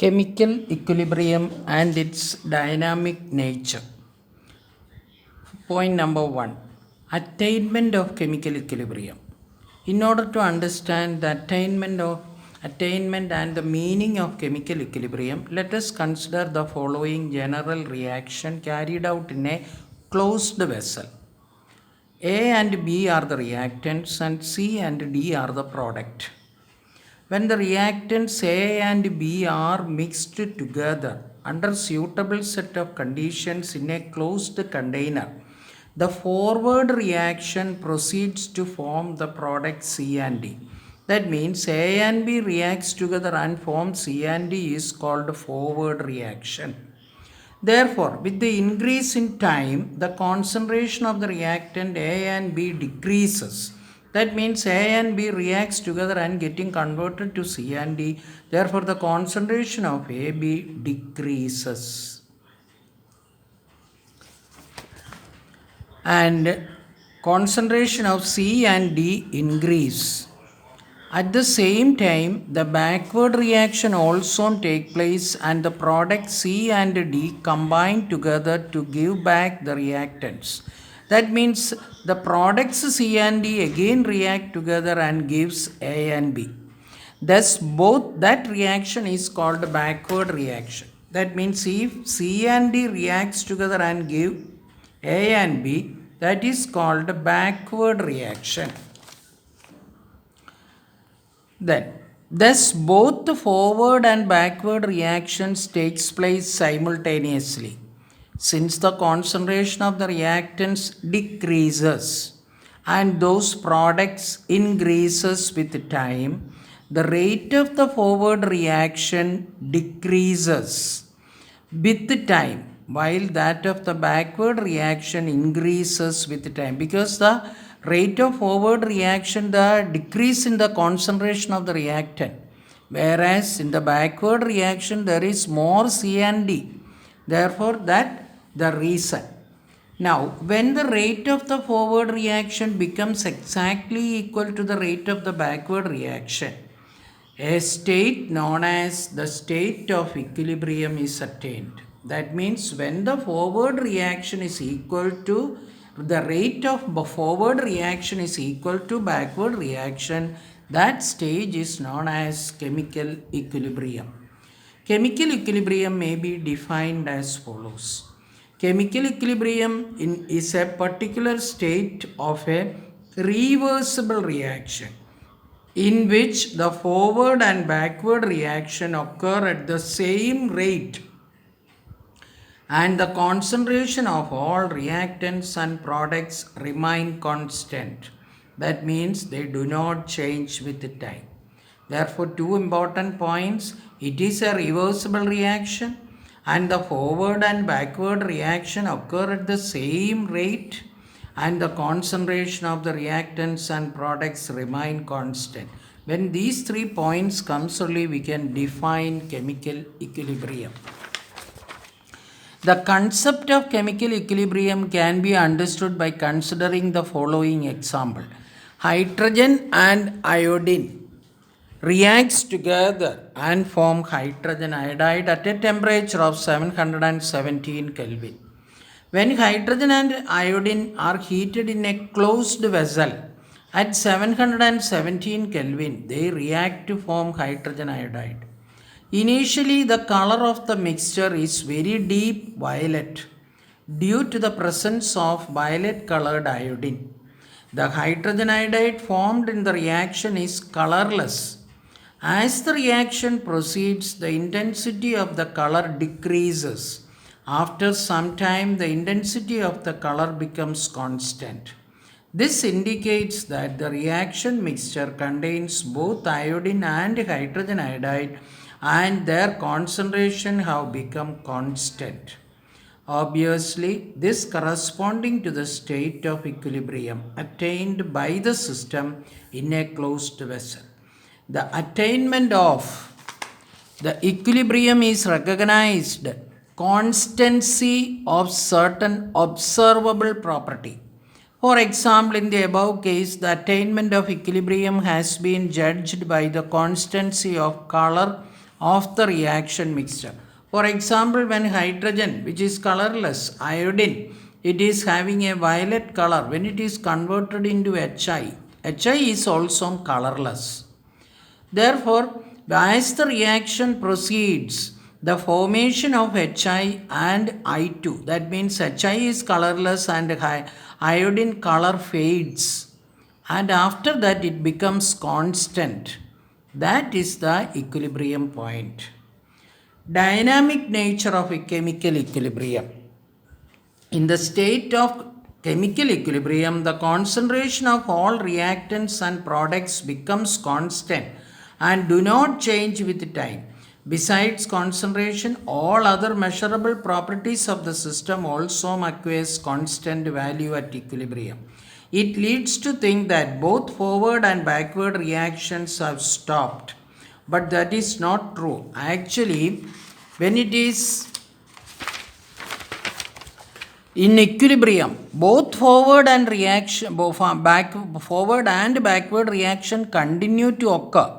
Chemical equilibrium and its dynamic nature. Point number 1, attainment of chemical equilibrium. In order to understand the attainment and the meaning of chemical equilibrium, let us consider the following general reaction carried out in a closed vessel. A and B are the reactants and C and D are the product. When the reactants A and B are mixed together under suitable set of conditions in a closed container, the forward reaction proceeds to form the product C and D. That means A and B reacts together and form C and D is called forward reaction. Therefore, with the increase in time, the concentration of the reactant A and B decreases. That means A and B reacts together and getting converted to C and D. Therefore, the concentration of AB decreases. And concentration of C and D increase. At the same time, the backward reaction also take place and the product C and D combine together to give back the reactants. That means the products C and D again react together and gives A and B. Thus, both that reaction is called backward reaction. That means if C and D reacts together and give A and B, that is called backward reaction. Thus both the forward and backward reactions takes place simultaneously. Since the concentration of the reactants decreases and those products increases with time, the rate of the forward reaction decreases with time, while that of the backward reaction increases with time, because the rate of forward reaction, the decrease in the concentration of the reactant, whereas in the backward reaction there is more C and D. Therefore, that the reason. Now, when the rate of the forward reaction becomes exactly equal to the rate of the backward reaction, a state known as the state of equilibrium is attained. That means when the forward reaction is equal to the rate of forward reaction is equal to backward reaction, that stage is known as chemical equilibrium. Chemical equilibrium may be defined as follows. Chemical equilibrium is a particular state of a reversible reaction in which the forward and backward reaction occur at the same rate and the concentration of all reactants and products remain constant. That means they do not change with time. Therefore, two important points: it is a reversible reaction and the forward and backward reaction occur at the same rate and the concentration of the reactants and products remain constant. When these 3 points comes only, we can define chemical equilibrium. The concept of chemical equilibrium can be understood by considering the following example. Hydrogen and iodine reacts together and form hydrogen iodide at a temperature of 717 Kelvin. When hydrogen and iodine are heated in a closed vessel at 717 Kelvin, they react to form hydrogen iodide. Initially, the color of the mixture is very deep violet due to the presence of violet colored iodine. The hydrogen iodide formed in the reaction is colorless. As the reaction proceeds, the intensity of the color decreases. After some time, the intensity of the color becomes constant. This indicates that the reaction mixture contains both iodine and hydrogen iodide and their concentration have become constant. Obviously, this corresponding to the state of equilibrium attained by the system in a closed vessel. The attainment of the equilibrium is recognized constancy of certain observable property. For example, in the above case, the attainment of equilibrium has been judged by the constancy of color of the reaction mixture. For example, when hydrogen, which is colorless, iodine, it is having a violet color. When it is converted into HI, HI is also colorless. Therefore, as the reaction proceeds, the formation of Hi and I2, that means Hi is colorless and iodine color fades, and after that it becomes constant. That is the equilibrium point. Dynamic nature of a chemical equilibrium. In the state of chemical equilibrium, the concentration of all reactants and products becomes constant and do not change with time. Besides concentration, all other measurable properties of the system also acquires constant value at equilibrium. It leads to think that both forward and backward reactions have stopped. But that is not true. Actually, when it is in equilibrium, both forward and backward reaction continue to occur.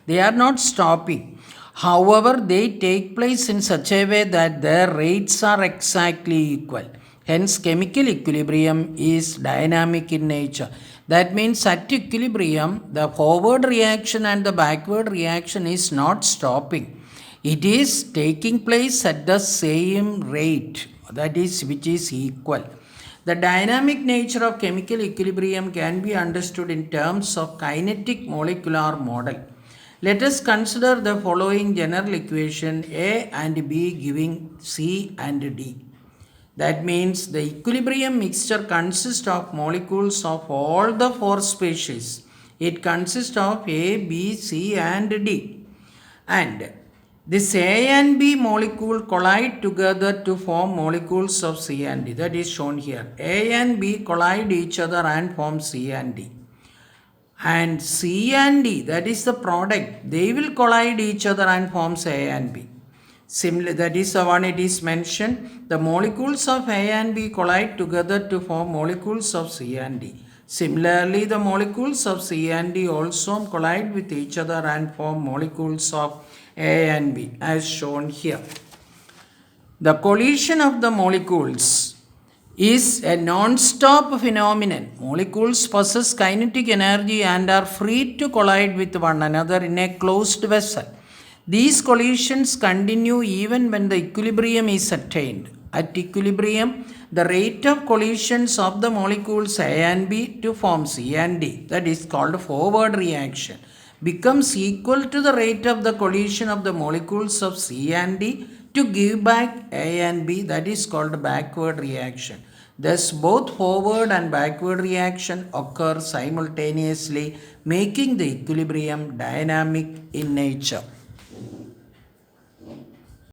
They are not stopping. However, they take place in such a way that their rates are exactly equal. Hence, chemical equilibrium is dynamic in nature. That means at equilibrium, the forward reaction and the backward reaction is not stopping. It is taking place at the same rate, that is, which is equal. The dynamic nature of chemical equilibrium can be understood in terms of kinetic molecular model. Let us consider the following general equation A and B giving C and D. That means the equilibrium mixture consists of molecules of all the four species. It consists of A, B, C and D. And this A and B molecule collide together to form molecules of C and D. That is shown here. A and B collide each other and form C and D. And C and D, that is the product, they will collide each other and forms A and B. Similarly, that is the one it is mentioned. The molecules of A and B collide together to form molecules of C and D. Similarly, the molecules of C and D also collide with each other and form molecules of A and B, as shown here. The collision of the molecules is a non-stop phenomenon. Molecules possess kinetic energy and are free to collide with one another in a closed vessel. These collisions continue even when the equilibrium is attained. At equilibrium, the rate of collisions of the molecules A and B to form C and D, that is called forward reaction, becomes equal to the rate of the collision of the molecules of C and D to give back A and B, that is called backward reaction. Thus, both forward and backward reaction occur simultaneously, making the equilibrium dynamic in nature.